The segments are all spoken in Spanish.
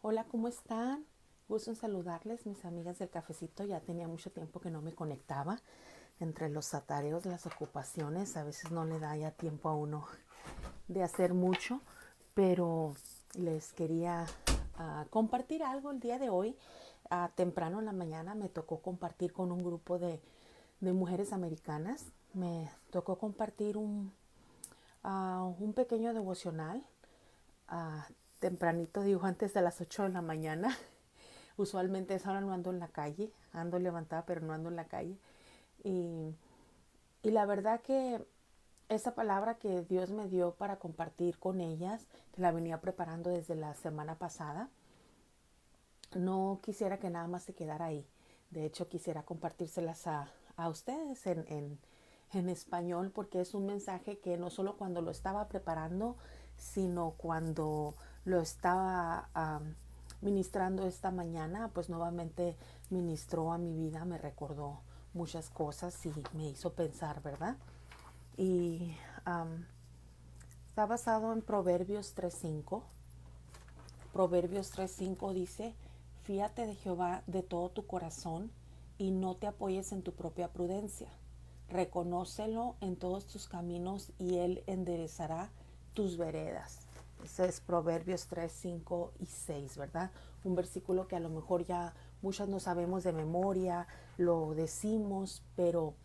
Hola, ¿cómo están? Gusto en saludarles, mis amigas del cafecito. Ya tenía mucho tiempo que no me conectaba. Entre los atareos, las ocupaciones, a veces no le da ya tiempo a uno de hacer mucho, pero les quería compartir algo el día de hoy. Temprano en la mañana me tocó compartir con un grupo de mujeres americanas. Me tocó compartir un pequeño devocional ah, tempranito, digo, antes de las 8 de la mañana. Usualmente es ahora no ando en la calle, ando levantada, pero no ando en la calle. Y, y la verdad que esa palabra que Dios me dio para compartir con ellas, que la venía preparando desde la semana pasada, no quisiera que nada más se quedara ahí. De hecho, quisiera compartírselas a ustedes en español, porque es un mensaje que no solo cuando lo estaba preparando, sino cuando lo estaba ministrando esta mañana, pues nuevamente ministró a mi vida, me recordó muchas cosas y me hizo pensar, ¿verdad? Y um, está basado en Proverbios 3:5. Proverbios 3:5 dice, fíate de Jehová de todo tu corazón y no te apoyes en tu propia prudencia. Reconócelo en todos tus caminos y Él enderezará tus veredas. Ese es Proverbios 3, 5 y 6, ¿verdad? Un versículo que a lo mejor ya muchas no sabemos de memoria, lo decimos, pero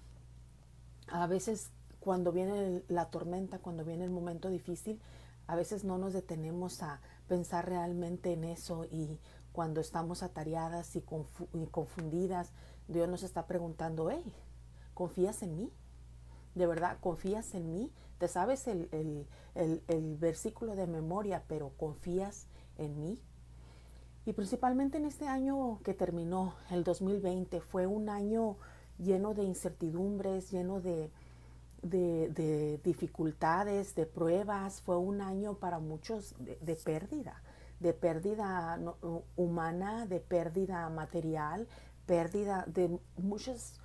a veces cuando viene la tormenta, cuando viene el momento difícil, a veces no nos detenemos a pensar realmente en eso, y cuando estamos atareadas y confundidas, Dios nos está preguntando, hey, ¿confías en mí? ¿De verdad confías en mí? Te sabes el versículo de memoria, pero ¿confías en mí? Y principalmente en este año que terminó, el 2020, fue un año lleno de incertidumbres, lleno de dificultades, de pruebas. Fue un año para muchos de pérdida humana, de pérdida material, pérdida de muchas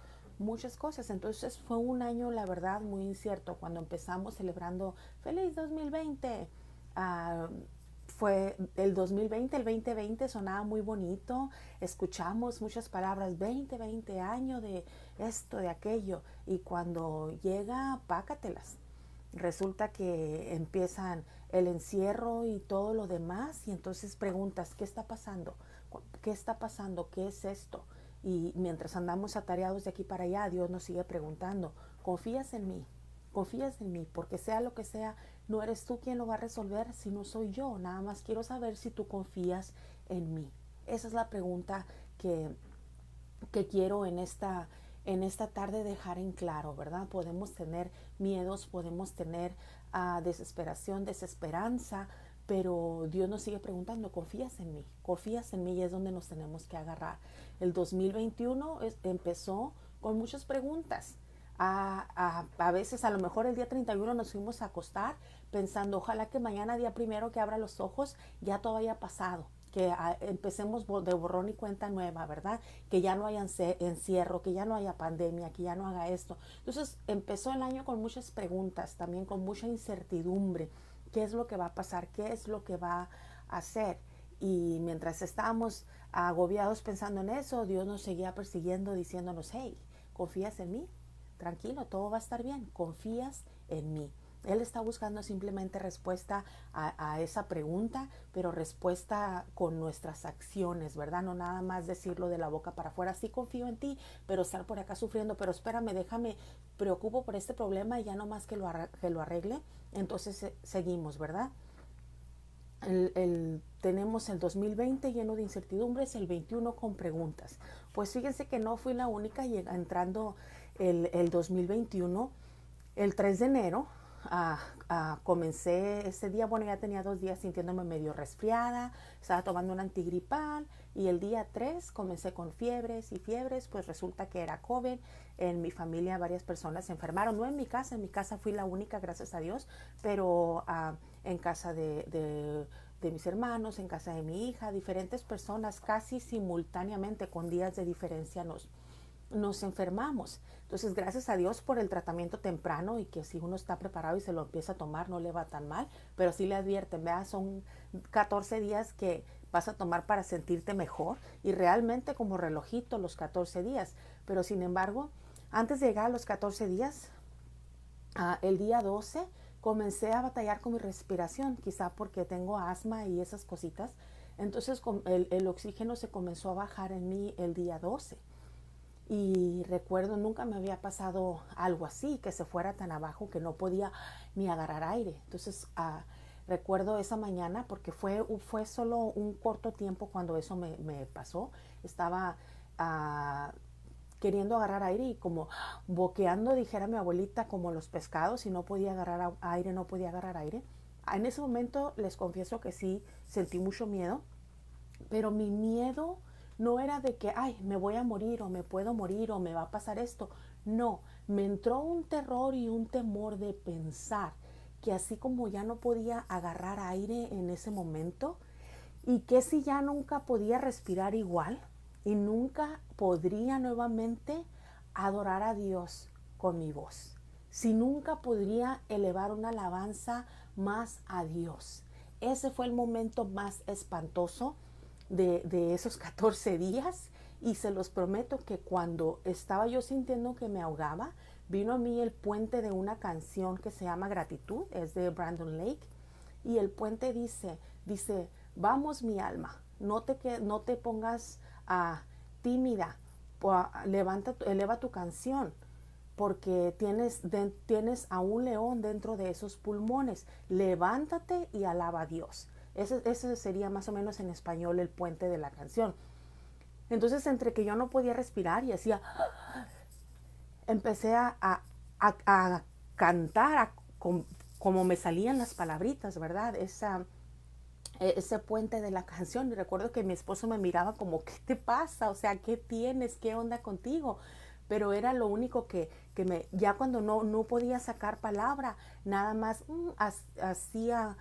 cosas. Entonces fue un año, la verdad, muy incierto. Cuando empezamos celebrando Feliz 2020, uh, fue el 2020, el 2020 sonaba muy bonito, escuchamos muchas palabras, 2020, año de esto, de aquello, y cuando llega, pácatelas. Resulta que empiezan el encierro y todo lo demás, y entonces preguntas, ¿qué está pasando? ¿Qué está pasando? ¿Qué es esto? Y mientras andamos atareados de aquí para allá, Dios nos sigue preguntando, ¿confías en mí? ¿Confías en mí? Porque sea lo que sea, no eres tú quien lo va a resolver, sino soy yo. Nada más quiero saber si tú confías en mí. Esa es la pregunta que quiero en esta tarde dejar en claro, ¿verdad? Podemos tener miedos, podemos tener desesperación, desesperanza, pero Dios nos sigue preguntando, ¿confías en mí? ¿Confías en mí? Y es donde nos tenemos que agarrar. El 2021 empezó con muchas preguntas. A veces, a lo mejor el día 31 nos fuimos a acostar pensando, ojalá que mañana, día primero que abra los ojos, ya todo haya pasado, que empecemos de borrón y cuenta nueva, ¿verdad? Que ya no haya encierro, que ya no haya pandemia, que ya no haga esto. Entonces empezó el año con muchas preguntas, también con mucha incertidumbre. ¿Qué es lo que va a pasar? ¿Qué es lo que va a hacer? Y mientras estábamos agobiados pensando en eso, Dios nos seguía persiguiendo diciéndonos, hey, ¿confías en mí? Tranquilo, todo va a estar bien, confías en mí. Él está buscando simplemente respuesta a esa pregunta, pero respuesta con nuestras acciones, ¿verdad? No nada más decirlo de la boca para afuera, sí confío en ti, pero estar por acá sufriendo, pero espérame, déjame, preocupo por este problema y ya no más que lo arregle. Entonces seguimos, ¿verdad? Tenemos el 2020 lleno de incertidumbres, el 21 con preguntas. Pues fíjense que no fui la única entrando el 2021. El 3 de enero comencé ese día, bueno, ya tenía 2 días sintiéndome medio resfriada, estaba tomando un antigripal, y el día 3 comencé con fiebres y fiebres, pues resulta que era COVID. En mi familia varias personas se enfermaron, no en mi casa fui la única, gracias a Dios, pero en casa de mis hermanos, en casa de mi hija, diferentes personas casi simultáneamente con días de diferencia nos enfermamos. Entonces, gracias a Dios por el tratamiento temprano, y que si uno está preparado y se lo empieza a tomar, no le va tan mal, pero sí le advierten, vea, son 14 días que vas a tomar para sentirte mejor, y realmente como relojito los 14 días. Pero sin embargo, antes de llegar a los 14 días, el día 12 comencé a batallar con mi respiración, quizá porque tengo asma y esas cositas. Entonces el oxígeno se comenzó a bajar en mí el día 12. Y recuerdo, nunca me había pasado algo así, que se fuera tan abajo que no podía ni agarrar aire. Entonces recuerdo esa mañana, porque fue solo un corto tiempo cuando eso me pasó. Estaba queriendo agarrar aire y como boqueando, dijera mi abuelita, como los pescados, y no podía agarrar aire, no podía agarrar aire. En ese momento les confieso que sí sentí mucho miedo, pero mi miedo no era de que, ay, me voy a morir o me puedo morir o me va a pasar esto. No, me entró un terror y un temor de pensar que así como ya no podía agarrar aire en ese momento, y que si ya nunca podía respirar igual y nunca podría nuevamente adorar a Dios con mi voz, si nunca podría elevar una alabanza más a Dios. Ese fue el momento más espantoso de esos 14 días, y se los prometo que cuando estaba yo sintiendo que me ahogaba, vino a mí el puente de una canción que se llama Gratitud, es de Brandon Lake, y el puente dice, vamos mi alma, no te pongas tímida, eleva tu canción, porque tienes a un león dentro de esos pulmones. Levántate y alaba a Dios. Ese sería más o menos en español el puente de la canción. Entonces, entre que yo no podía respirar y hacía, empecé a cantar como me salían las palabritas, ¿verdad? Ese puente de la canción. Y recuerdo que mi esposo me miraba como, ¿qué te pasa? O sea, ¿qué tienes? ¿Qué onda contigo? Pero era lo único ya cuando no podía sacar palabra, nada más hacía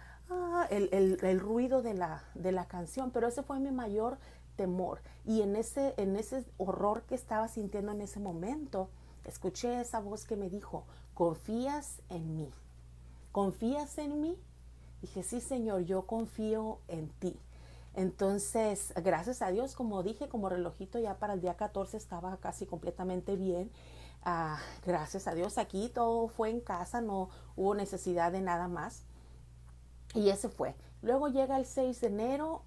el ruido de la canción. Pero ese fue mi mayor temor. Y en ese horror que estaba sintiendo en ese momento, escuché esa voz que me dijo, ¿confías en mí? ¿Confías en mí? Dije, sí, Señor, yo confío en ti. Entonces, gracias a Dios, como dije, como relojito, ya para el día 14 estaba casi completamente bien. Gracias a Dios, aquí todo fue en casa, no hubo necesidad de nada más. Y ese fue. Luego llega el 6 de enero,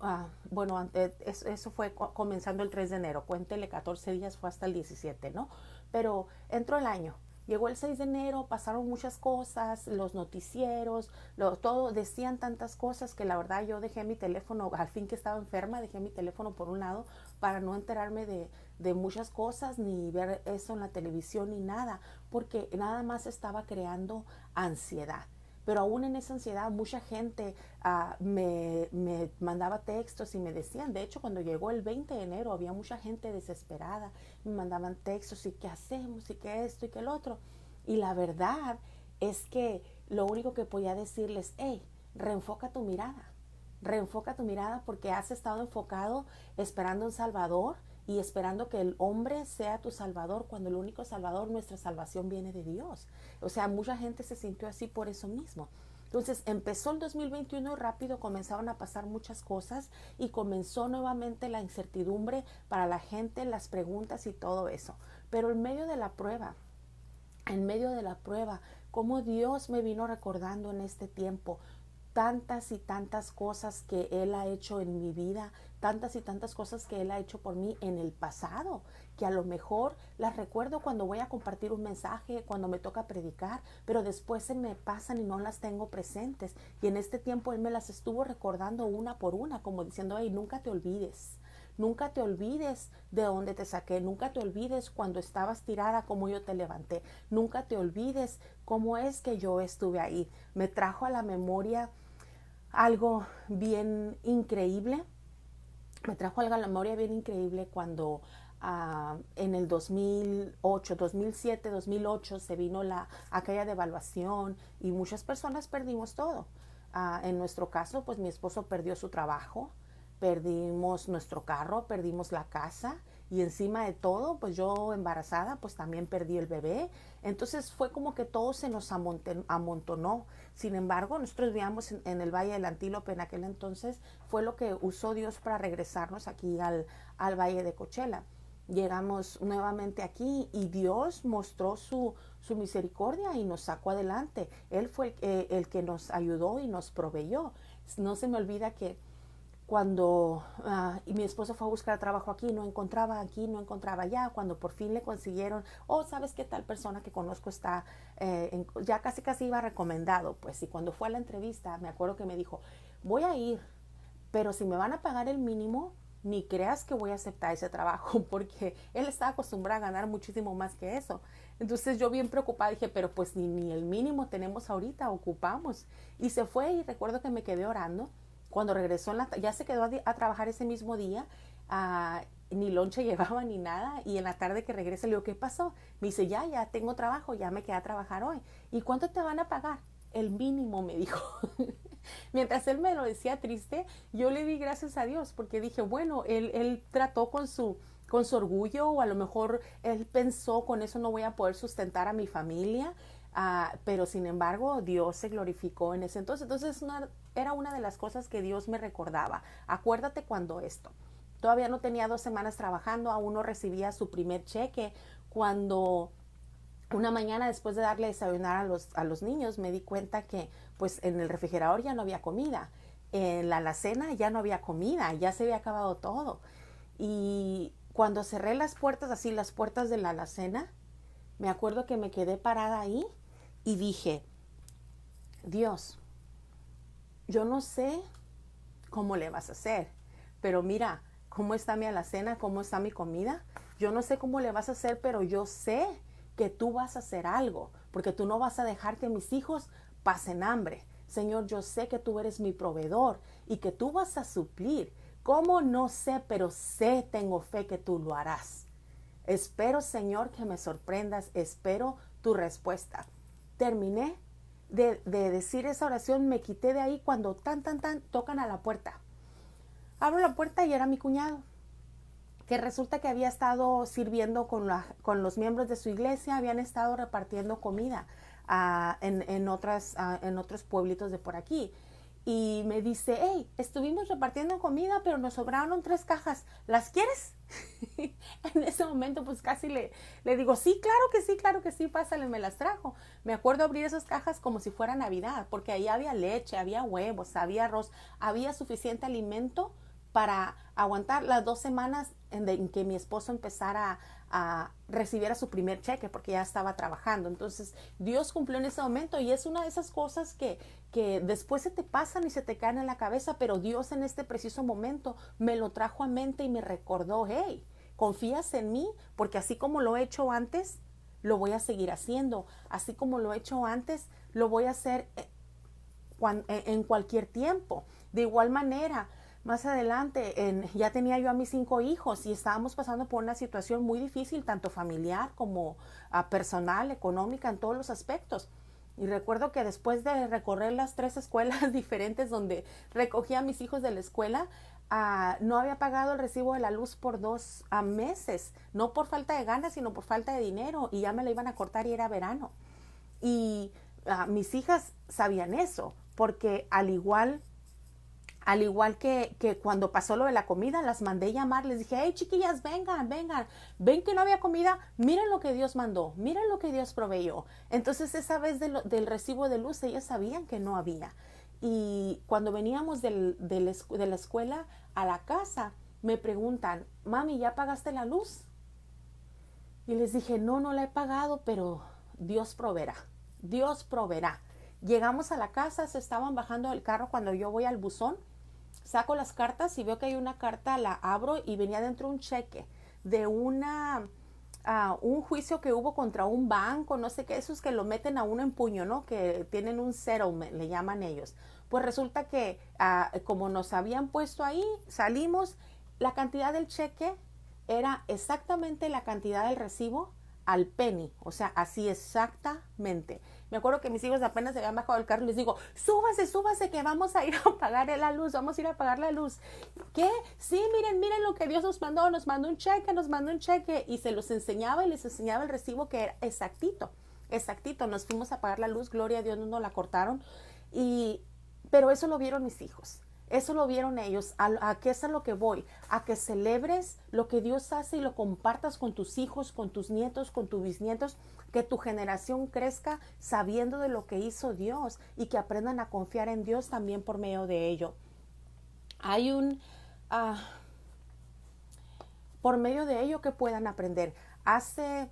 eso fue comenzando el 3 de enero, cuéntele 14 días, fue hasta el 17, ¿no? Pero entró el año. Llegó el 6 de enero, pasaron muchas cosas, los noticieros, todo, decían tantas cosas que la verdad yo dejé mi teléfono, al fin que estaba enferma, dejé mi teléfono por un lado para no enterarme de muchas cosas, ni ver eso en la televisión, ni nada, porque nada más estaba creando ansiedad. Pero aún en esa ansiedad, mucha gente me mandaba textos y me decían, de hecho, cuando llegó el 20 de enero, había mucha gente desesperada, me mandaban textos y qué hacemos y qué esto y qué el otro. Y la verdad es que lo único que podía decirles, hey, reenfoca tu mirada porque has estado enfocado esperando un Salvador y esperando que el hombre sea tu salvador, cuando el único salvador, nuestra salvación, viene de Dios. O sea, mucha gente se sintió así por eso mismo. Entonces empezó el 2021 rápido, comenzaron a pasar muchas cosas y comenzó nuevamente la incertidumbre para la gente, las preguntas y todo eso. Pero en medio de la prueba, cómo Dios me vino recordando en este tiempo tantas y tantas cosas que Él ha hecho en mi vida, tantas y tantas cosas que Él ha hecho por mí en el pasado, que a lo mejor las recuerdo cuando voy a compartir un mensaje, cuando me toca predicar, pero después se me pasan y no las tengo presentes. Y en este tiempo Él me las estuvo recordando una por una, como diciendo, hey, nunca te olvides. Nunca te olvides de dónde te saqué. Nunca te olvides cuando estabas tirada, cómo yo te levanté. Nunca te olvides cómo es que yo estuve ahí. Me trajo a la memoria algo bien increíble. Me trajo algo a la memoria bien increíble cuando en el 2008, 2007, 2008 se vino aquella devaluación y muchas personas perdimos todo. En nuestro caso, pues mi esposo perdió su trabajo, perdimos nuestro carro, perdimos la casa y encima de todo, pues yo embarazada, pues también perdí el bebé. Entonces fue como que todo se nos amontonó. Sin embargo, nosotros vivíamos en el Valle del Antílope en aquel entonces. Fue lo que usó Dios para regresarnos aquí al Valle de Coachella. Llegamos nuevamente aquí y Dios mostró su misericordia y nos sacó adelante. Él fue el que nos ayudó y nos proveyó. No se me olvida que cuando y mi esposo fue a buscar trabajo aquí, no encontraba allá, cuando por fin le consiguieron, ¿sabes qué tal persona que conozco está, ya casi iba recomendado? Pues, y cuando fue a la entrevista, me acuerdo que me dijo, voy a ir, pero si me van a pagar el mínimo, ni creas que voy a aceptar ese trabajo, porque él está acostumbrado a ganar muchísimo más que eso. Entonces yo bien preocupada dije, pero pues ni el mínimo tenemos ahorita, ocupamos. Y se fue y recuerdo que me quedé orando. Cuando regresó, ya se quedó a trabajar ese mismo día, ni lonche llevaba ni nada, y en la tarde que regresa le digo, ¿qué pasó? Me dice, ya tengo trabajo, ya me quedé a trabajar hoy. ¿Y cuánto te van a pagar? El mínimo, me dijo. Mientras él me lo decía triste, yo le di gracias a Dios, porque dije, bueno, él trató con su orgullo, o a lo mejor él pensó, con eso no voy a poder sustentar a mi familia, pero sin embargo Dios se glorificó en ese entonces. Entonces era una de las cosas que Dios me recordaba. Acuérdate cuando esto. Todavía no tenía 2 semanas trabajando, aún no recibía su primer cheque, cuando una mañana, después de darle desayunar a los niños, me di cuenta que pues en el refrigerador ya no había comida, en la alacena ya no había comida, ya se había acabado todo. Y cuando cerré las puertas, así las puertas de la alacena, me acuerdo que me quedé parada ahí y dije, Dios, yo no sé cómo le vas a hacer, pero mira cómo está mi alacena, cómo está mi comida. Yo no sé cómo le vas a hacer, pero yo sé que tú vas a hacer algo, porque tú no vas a dejar que mis hijos pasen hambre. Señor, yo sé que tú eres mi proveedor y que tú vas a suplir. ¿Cómo? No sé, pero sé, tengo fe que tú lo harás. Espero, Señor, que me sorprendas. Espero tu respuesta. Terminé de decir esa oración, me quité de ahí cuando tocan a la puerta. Abro la puerta y era mi cuñado, que resulta que había estado sirviendo con los miembros de su iglesia, habían estado repartiendo comida en otros pueblitos de por aquí. Y me dice, hey, estuvimos repartiendo comida, pero nos sobraron 3 cajas. ¿Las quieres? En ese momento, pues casi le digo, sí, claro que sí, pásale, me las trajo. Me acuerdo abrir esas cajas como si fuera Navidad, porque ahí había leche, había huevos, había arroz, había suficiente alimento para aguantar las 2 semanas en que mi esposo empezara a recibir su primer cheque, porque ya estaba trabajando. Entonces Dios cumplió en ese momento, y es una de esas cosas que después se te pasan y se te caen en la cabeza, pero Dios en este preciso momento me lo trajo a mente y me recordó, hey, ¿confías en mí? Porque así como lo he hecho antes, lo voy a seguir haciendo. Así como lo he hecho antes, lo voy a hacer en cualquier tiempo. De igual manera, más adelante, ya tenía yo a mis 5 hijos y estábamos pasando por una situación muy difícil, tanto familiar como personal, económica, en todos los aspectos. Y recuerdo que después de recorrer las 3 escuelas diferentes donde recogía a mis hijos de la escuela, no había pagado el recibo de la luz por 2 meses, no por falta de ganas, sino por falta de dinero, y ya me la iban a cortar y era verano. Y mis hijas sabían eso, porque al igual que cuando pasó lo de la comida, las mandé llamar, les dije, hey chiquillas, vengan, ven que no había comida, miren lo que Dios mandó, miren lo que Dios proveyó. Entonces esa vez del recibo de luz, ellas sabían que no había. Y cuando veníamos de la escuela a la casa, me preguntan, mami, ¿ya pagaste la luz? Y les dije, no la he pagado, pero Dios proveerá, Dios proveerá. Llegamos a la casa, se estaban bajando del carro cuando yo voy al buzón, saco las cartas y veo que hay una carta, la abro y venía dentro un cheque de un juicio que hubo contra un banco, no sé qué, esos que lo meten a uno en puño, ¿no? Que tienen un settlement, le llaman ellos. Pues resulta que como nos habían puesto ahí, salimos, la cantidad del cheque era exactamente la cantidad del recibo al penny, o sea, así exactamente. Me acuerdo que mis hijos apenas se habían bajado del carro y les digo, súbase, súbase, que vamos a ir a apagar la luz, vamos a ir a apagar la luz. ¿Qué? Sí, miren, miren lo que Dios nos mandó un cheque, nos mandó un cheque. Y se los enseñaba y les enseñaba el recibo que era exactito, exactito. Nos fuimos a apagar la luz, gloria a Dios, no nos la cortaron. Pero eso lo vieron mis hijos. Eso lo vieron ellos. ¿A qué es a lo que voy? A que celebres lo que Dios hace y lo compartas con tus hijos, con tus nietos, con tus bisnietos, que tu generación crezca sabiendo de lo que hizo Dios y que aprendan a confiar en Dios también por medio de ello. Hay por medio de ello que puedan aprender. Hace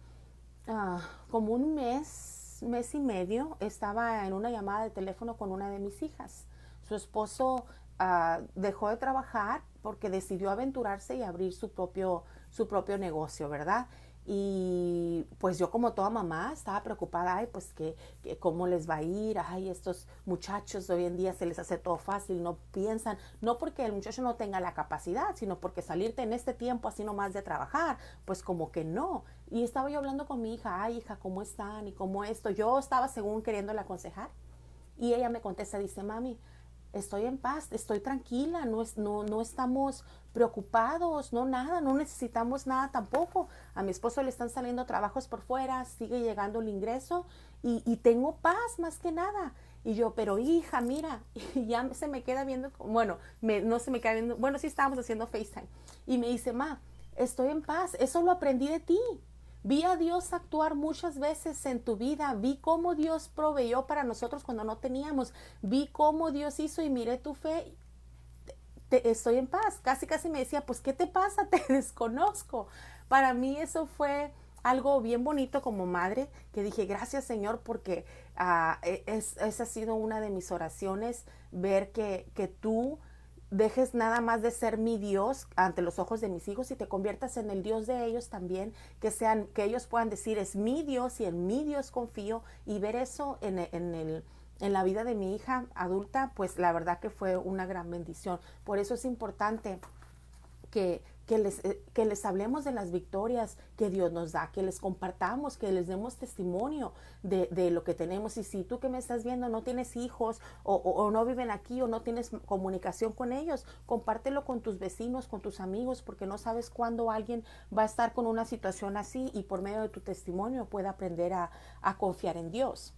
como un mes y medio, estaba en una llamada de teléfono con una de mis hijas. Su esposo dejó de trabajar porque decidió aventurarse y abrir su propio negocio, ¿verdad? Y pues yo, como toda mamá, estaba preocupada. Ay, pues que cómo les va a ir. Ay, estos muchachos hoy en día se les hace todo fácil, no piensan, no porque el muchacho no tenga la capacidad, sino porque salirte en este tiempo así nomás de trabajar, pues como que no. Y estaba yo hablando con mi hija, ay hija, ¿cómo están? Y cómo esto. Yo estaba según queriéndola aconsejar. Y ella me contesta, dice, mami, estoy en paz, estoy tranquila, no estamos preocupados, no nada, no necesitamos nada tampoco. A mi esposo le están saliendo trabajos por fuera, sigue llegando el ingreso y tengo paz más que nada. Y yo, pero hija, mira, y ya se me queda viendo, bueno, no se me queda viendo, bueno, sí estábamos haciendo FaceTime. Y me dice, ma, estoy en paz, eso lo aprendí de ti. Vi a Dios actuar muchas veces en tu vida. Vi cómo Dios proveyó para nosotros cuando no teníamos. Vi cómo Dios hizo y miré tu fe. Estoy en paz. Casi, casi me decía, pues, ¿qué te pasa? Te desconozco. Para mí eso fue algo bien bonito como madre, que dije, gracias Señor, porque esa ha sido una de mis oraciones, ver que tú dejes nada más de ser mi Dios ante los ojos de mis hijos y te conviertas en el Dios de ellos también, que ellos puedan decir, es mi Dios y en mi Dios confío, y ver eso en la vida de mi hija adulta, pues la verdad que fue una gran bendición. Por eso es importante que les hablemos de las victorias que Dios nos da, que les compartamos, que les demos testimonio de lo que tenemos. Y si tú que me estás viendo no tienes hijos o no viven aquí o no tienes comunicación con ellos, compártelo con tus vecinos, con tus amigos, porque no sabes cuándo alguien va a estar con una situación así y por medio de tu testimonio pueda aprender a confiar en Dios.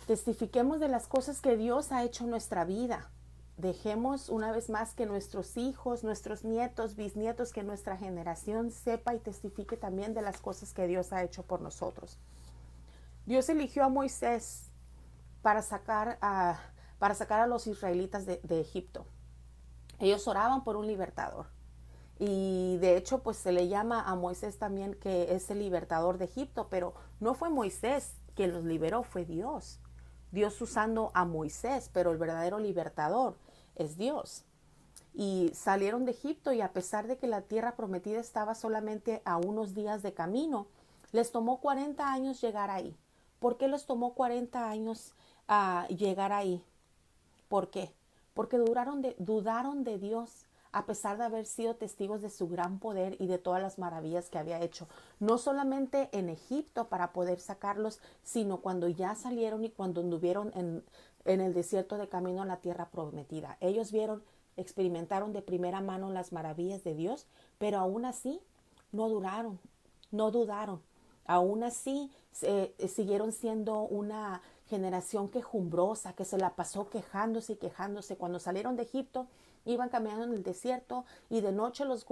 Testifiquemos de las cosas que Dios ha hecho en nuestra vida. Dejemos una vez más que nuestros hijos, nuestros nietos, bisnietos, que nuestra generación sepa y testifique también de las cosas que Dios ha hecho por nosotros. Dios eligió a Moisés para sacar a los israelitas de Egipto. Ellos oraban por un libertador. Y de hecho, pues se le llama a Moisés también que es el libertador de Egipto, pero no fue Moisés quien los liberó, fue Dios. Dios usando a Moisés, pero el verdadero libertador es Dios. Y salieron de Egipto, y a pesar de que la tierra prometida estaba solamente a unos días de camino, les tomó 40 años llegar ahí. ¿Por qué les tomó 40 años llegar ahí? ¿Por qué? Porque dudaron de Dios, a pesar de haber sido testigos de su gran poder y de todas las maravillas que había hecho, no solamente en Egipto para poder sacarlos, sino cuando ya salieron y cuando anduvieron en el desierto de camino a la tierra prometida. Ellos experimentaron de primera mano las maravillas de Dios, pero aún así no dudaron. Aún así siguieron siendo una generación quejumbrosa, que se la pasó quejándose y quejándose. Cuando salieron de Egipto, iban caminando en el desierto y de noche los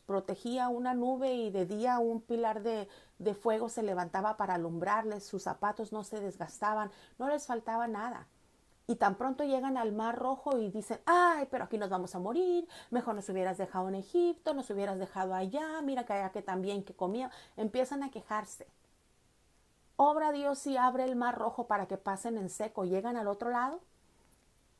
protegía una nube y de día un pilar de fuego se levantaba para alumbrarles. Sus zapatos no se desgastaban, no les faltaba nada. Y tan pronto llegan al Mar Rojo y dicen, ay, pero aquí nos vamos a morir, mejor nos hubieras dejado en Egipto, nos hubieras dejado allá, mira que allá que también que comía. Empiezan a quejarse. Obra Dios y abre el Mar Rojo para que pasen en seco. Llegan al otro lado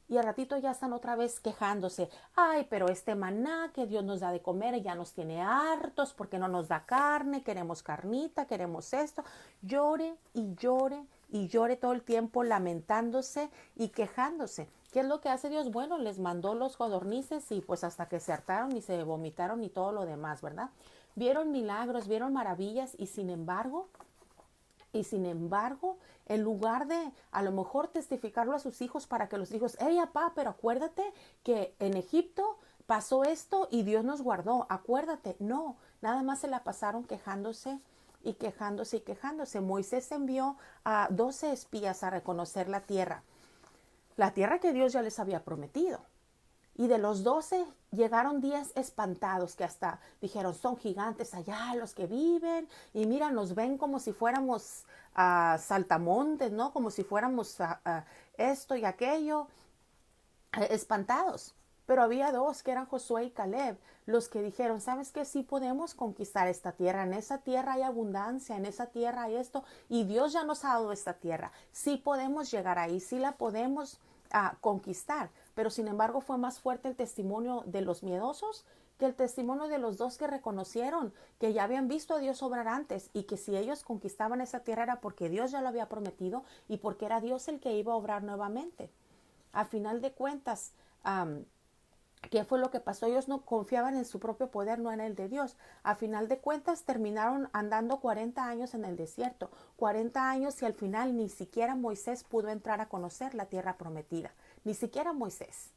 y al ratito ya están otra vez quejándose. Ay, pero este maná que Dios nos da de comer ya nos tiene hartos porque no nos da carne, queremos carnita, queremos esto. Llore y llore y llore todo el tiempo lamentándose y quejándose. ¿Qué es lo que hace Dios? Bueno, les mandó los codornices y pues hasta que se hartaron y se vomitaron y todo lo demás, ¿verdad? vieron milagros, vieron maravillas y sin embargo, en lugar de a lo mejor testificarlo a sus hijos para que los hijos, hey, papá, pero acuérdate que en Egipto pasó esto y Dios nos guardó, acuérdate. No, nada más se la pasaron quejándose y quejándose y quejándose. Moisés envió a 12 espías a reconocer la tierra que Dios ya les había prometido. Y de los 12 llegaron 10 espantados que hasta dijeron, son gigantes allá los que viven. Y mira, nos ven como si fuéramos saltamontes, ¿no? Como si fuéramos esto y aquello, espantados. Pero había dos, que eran Josué y Caleb, los que dijeron, ¿sabes qué? Sí podemos conquistar esta tierra. En esa tierra hay abundancia, en esa tierra hay esto. Y Dios ya nos ha dado esta tierra. Sí podemos llegar ahí, sí la podemos conquistar. Pero sin embargo fue más fuerte el testimonio de los miedosos que el testimonio de los dos que reconocieron que ya habían visto a Dios obrar antes y que si ellos conquistaban esa tierra era porque Dios ya lo había prometido y porque era Dios el que iba a obrar nuevamente. A final de cuentas, ¿qué fue lo que pasó? Ellos no confiaban en su propio poder, no en el de Dios. A final de cuentas terminaron andando 40 años en el desierto. 40 años y al final ni siquiera Moisés pudo entrar a conocer la tierra prometida. Ni siquiera Moisés.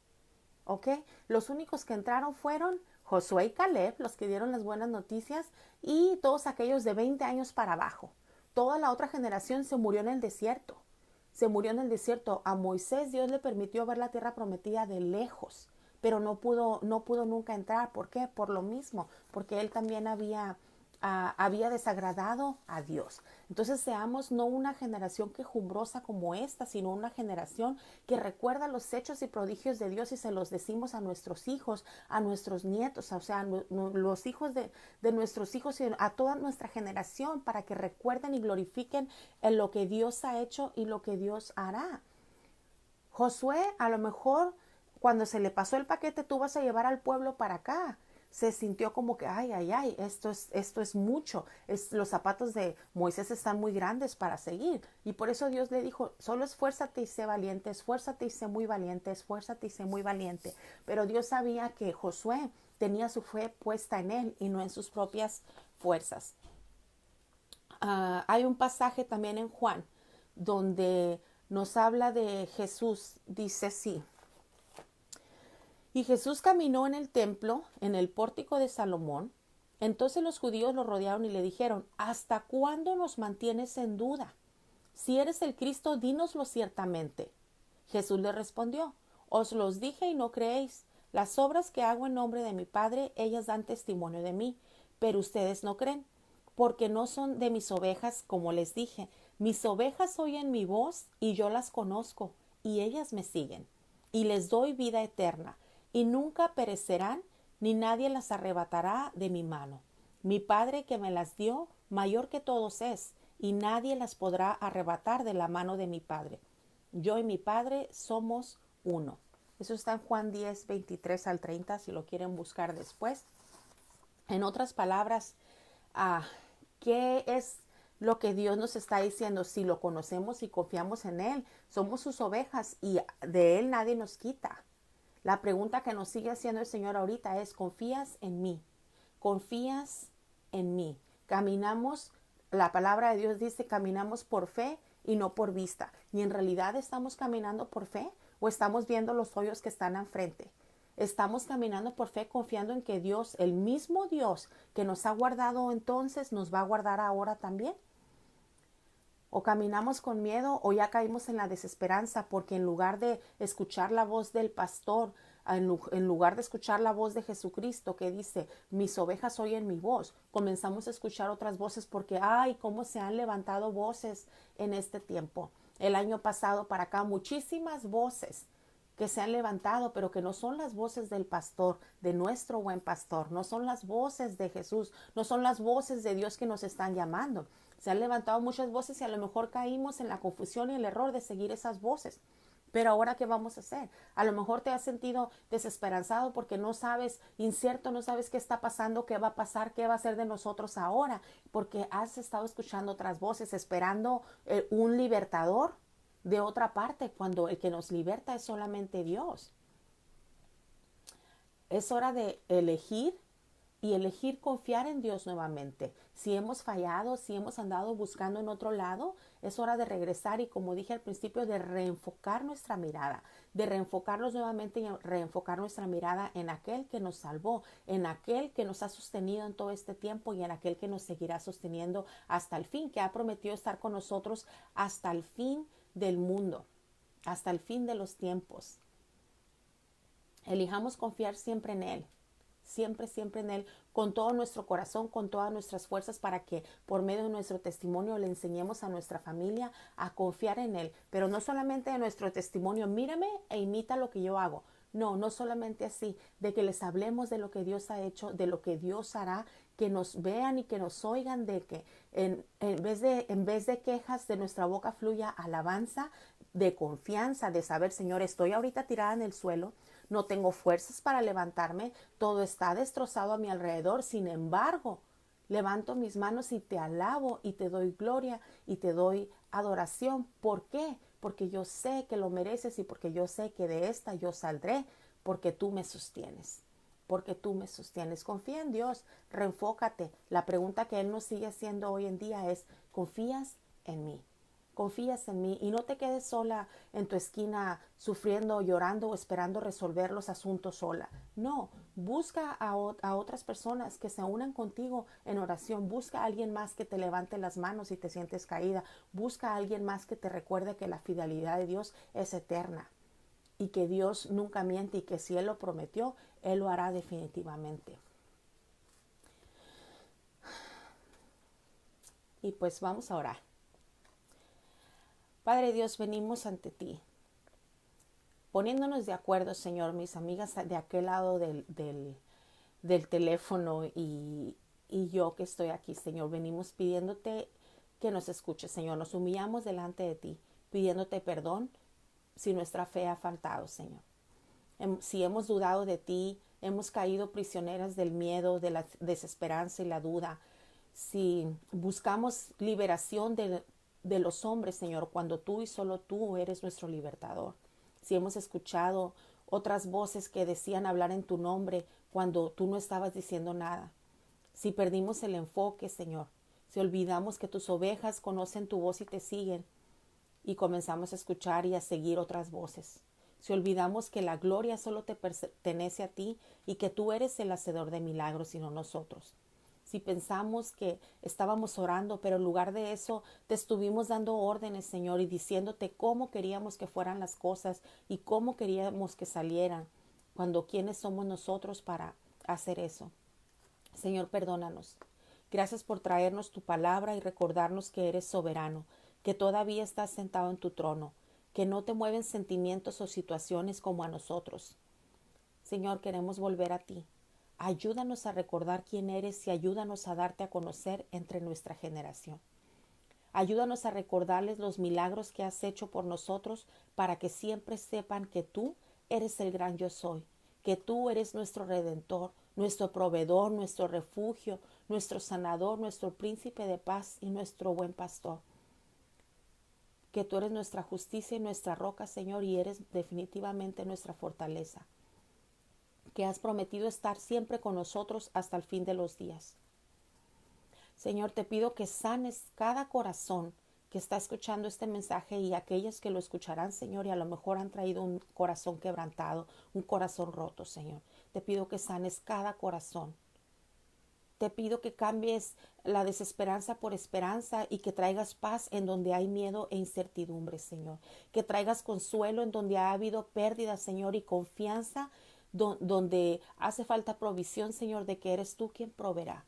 ¿Ok? Los únicos que entraron fueron Josué y Caleb, los que dieron las buenas noticias, y todos aquellos de 20 años para abajo. Toda la otra generación se murió en el desierto. Se murió en el desierto. A Moisés Dios le permitió ver la tierra prometida de lejos, pero no pudo nunca entrar. ¿Por qué? Por lo mismo, porque él también había desagradado a Dios. Entonces seamos no una generación quejumbrosa como esta, sino una generación que recuerda los hechos y prodigios de Dios y se los decimos a nuestros hijos, a nuestros nietos, o sea, los hijos de nuestros hijos y a toda nuestra generación para que recuerden y glorifiquen en lo que Dios ha hecho y lo que Dios hará. Josué, a lo mejor cuando se le pasó el paquete, tú vas a llevar al pueblo para acá. Se sintió como que, ay, ay, ay, esto es mucho. Los zapatos de Moisés están muy grandes para seguir. Y por eso Dios le dijo, solo esfuérzate y sé valiente, esfuérzate y sé muy valiente, esfuérzate y sé muy valiente. Pero Dios sabía que Josué tenía su fe puesta en él y no en sus propias fuerzas. Hay un pasaje también en Juan donde nos habla de Jesús. Dice así: y Jesús caminó en el templo, en el pórtico de Salomón. Entonces los judíos lo rodearon y le dijeron, ¿hasta cuándo nos mantienes en duda? Si eres el Cristo, dínoslo ciertamente. Jesús le respondió, os los dije y no creéis. Las obras que hago en nombre de mi Padre, ellas dan testimonio de mí, pero ustedes no creen, porque no son de mis ovejas, como les dije. Mis ovejas oyen mi voz y yo las conozco, y ellas me siguen, y les doy vida eterna, y nunca perecerán, ni nadie las arrebatará de mi mano. Mi Padre que me las dio, mayor que todos es, y nadie las podrá arrebatar de la mano de mi Padre. Yo y mi Padre somos uno. Eso está en Juan 10, 23 al 30, si lo quieren buscar después. En otras palabras, ¿qué es lo que Dios nos está diciendo? Si lo conocemos y confiamos en Él, somos sus ovejas y de Él nadie nos quita. La pregunta que nos sigue haciendo el Señor ahorita es, ¿confías en mí? ¿Confías en mí? Caminamos, la palabra de Dios dice, caminamos por fe y no por vista. ¿Y en realidad estamos caminando por fe o estamos viendo los hoyos que están enfrente? Estamos caminando por fe confiando en que Dios, el mismo Dios que nos ha guardado entonces, nos va a guardar ahora también. O caminamos con miedo o ya caímos en la desesperanza porque en lugar de escuchar la voz del pastor, en lugar de escuchar la voz de Jesucristo que dice, mis ovejas oyen mi voz, comenzamos a escuchar otras voces porque, ay, cómo se han levantado voces en este tiempo. El año pasado para acá, muchísimas voces que se han levantado, pero que no son las voces del pastor, de nuestro buen pastor, no son las voces de Jesús, no son las voces de Dios que nos están llamando. Se han levantado muchas voces y a lo mejor caímos en la confusión y el error de seguir esas voces. Pero ahora, ¿qué vamos a hacer? A lo mejor te has sentido desesperanzado porque no sabes, incierto, no sabes qué está pasando, qué va a pasar, qué va a ser de nosotros ahora, porque has estado escuchando otras voces, esperando un libertador de otra parte, cuando el que nos liberta es solamente Dios. Es hora de elegir y elegir confiar en Dios nuevamente. Si hemos fallado, si hemos andado buscando en otro lado, es hora de regresar y, como dije al principio, de reenfocar nuestra mirada, de reenfocarnos nuevamente y reenfocar nuestra mirada en aquel que nos salvó, en aquel que nos ha sostenido en todo este tiempo y en aquel que nos seguirá sosteniendo hasta el fin, que ha prometido estar con nosotros hasta el fin del mundo, hasta el fin de los tiempos. Elijamos confiar siempre en Él, siempre, siempre en Él, con todo nuestro corazón, con todas nuestras fuerzas, para que por medio de nuestro testimonio le enseñemos a nuestra familia a confiar en Él. Pero no solamente de nuestro testimonio, mírame e imita lo que yo hago. No, no solamente así, de que les hablemos de lo que Dios ha hecho, de lo que Dios hará, que nos vean y que nos oigan, de que en vez de quejas, de nuestra boca fluya alabanza, de confianza, de saber, Señor, estoy ahorita tirada en el suelo, no tengo fuerzas para levantarme, todo está destrozado a mi alrededor, sin embargo, levanto mis manos y te alabo y te doy gloria y te doy adoración. ¿Por qué? Porque yo sé que lo mereces y porque yo sé que de esta yo saldré, porque tú me sostienes. Porque tú me sostienes. Confía en Dios, reenfócate. La pregunta que Él nos sigue haciendo hoy en día es, ¿confías en mí? Confías en mí y no te quedes sola en tu esquina sufriendo, llorando o esperando resolver los asuntos sola. No, busca a otras personas que se unan contigo en oración. Busca a alguien más que te levante las manos si te sientes caída. Busca a alguien más que te recuerde que la fidelidad de Dios es eterna y que Dios nunca miente y que si Él lo prometió, Él lo hará definitivamente. Y pues vamos a orar. Padre Dios, venimos ante ti, poniéndonos de acuerdo, Señor, mis amigas de aquel lado del teléfono y yo que estoy aquí, Señor, venimos pidiéndote que nos escuches, Señor. Nos humillamos delante de ti, pidiéndote perdón si nuestra fe ha faltado, Señor. Si hemos dudado de ti, hemos caído prisioneras del miedo, de la desesperanza y la duda. Si buscamos liberación de los hombres, Señor, cuando tú y solo tú eres nuestro libertador. Si hemos escuchado otras voces que decían hablar en tu nombre cuando tú no estabas diciendo nada. Si perdimos el enfoque, Señor. Si olvidamos que tus ovejas conocen tu voz y te siguen y comenzamos a escuchar y a seguir otras voces. Si olvidamos que la gloria solo te pertenece a ti y que tú eres el hacedor de milagros y no nosotros. Si pensamos que estábamos orando, pero en lugar de eso te estuvimos dando órdenes, Señor, y diciéndote cómo queríamos que fueran las cosas y cómo queríamos que salieran, cuando quiénes somos nosotros para hacer eso. Señor, perdónanos. Gracias por traernos tu palabra y recordarnos que eres soberano, que todavía estás sentado en tu trono, que no te mueven sentimientos o situaciones como a nosotros. Señor, queremos volver a ti. Ayúdanos a recordar quién eres y ayúdanos a darte a conocer entre nuestra generación. Ayúdanos a recordarles los milagros que has hecho por nosotros para que siempre sepan que tú eres el gran yo soy, que tú eres nuestro redentor, nuestro proveedor, nuestro refugio, nuestro sanador, nuestro príncipe de paz y nuestro buen pastor. Que tú eres nuestra justicia y nuestra roca, Señor, y eres definitivamente nuestra fortaleza. Que has prometido estar siempre con nosotros hasta el fin de los días. Señor, te pido que sanes cada corazón que está escuchando este mensaje y aquellos que lo escucharán, Señor, y a lo mejor han traído un corazón quebrantado, un corazón roto, Señor. Te pido que sanes cada corazón. Te pido que cambies la desesperanza por esperanza y que traigas paz en donde hay miedo e incertidumbre, Señor. Que traigas consuelo en donde ha habido pérdida, Señor, y confianza donde hace falta provisión, Señor, de que eres tú quien proveerá.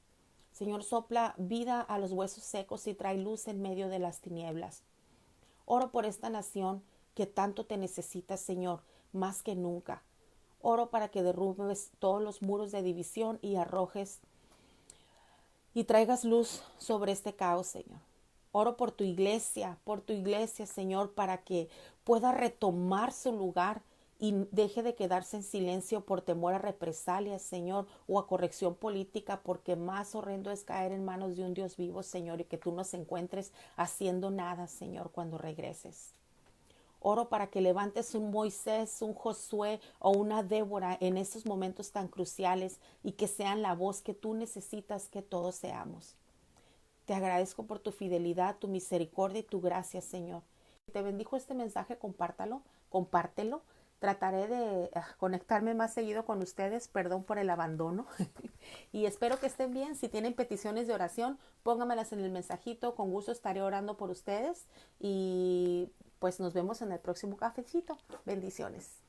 Señor, sopla vida a los huesos secos y trae luz en medio de las tinieblas. Oro por esta nación que tanto te necesita, Señor, más que nunca. Oro para que derrumbes todos los muros de división y arrojes y traigas luz sobre este caos, Señor. Oro por tu iglesia, Señor, para que pueda retomar su lugar y deje de quedarse en silencio por temor a represalias, Señor, o a corrección política, porque más horrendo es caer en manos de un Dios vivo, Señor, y que tú nos encuentres haciendo nada, Señor, cuando regreses. Oro para que levantes un Moisés, un Josué o una Débora en estos momentos tan cruciales y que sean la voz que tú necesitas que todos seamos. Te agradezco por tu fidelidad, tu misericordia y tu gracia, Señor. Te bendijo este mensaje, compártelo. Trataré de conectarme más seguido con ustedes, perdón por el abandono. Y espero que estén bien. Si tienen peticiones de oración, póngamelas en el mensajito. Con gusto estaré orando por ustedes. Y pues nos vemos en el próximo cafecito. Bendiciones.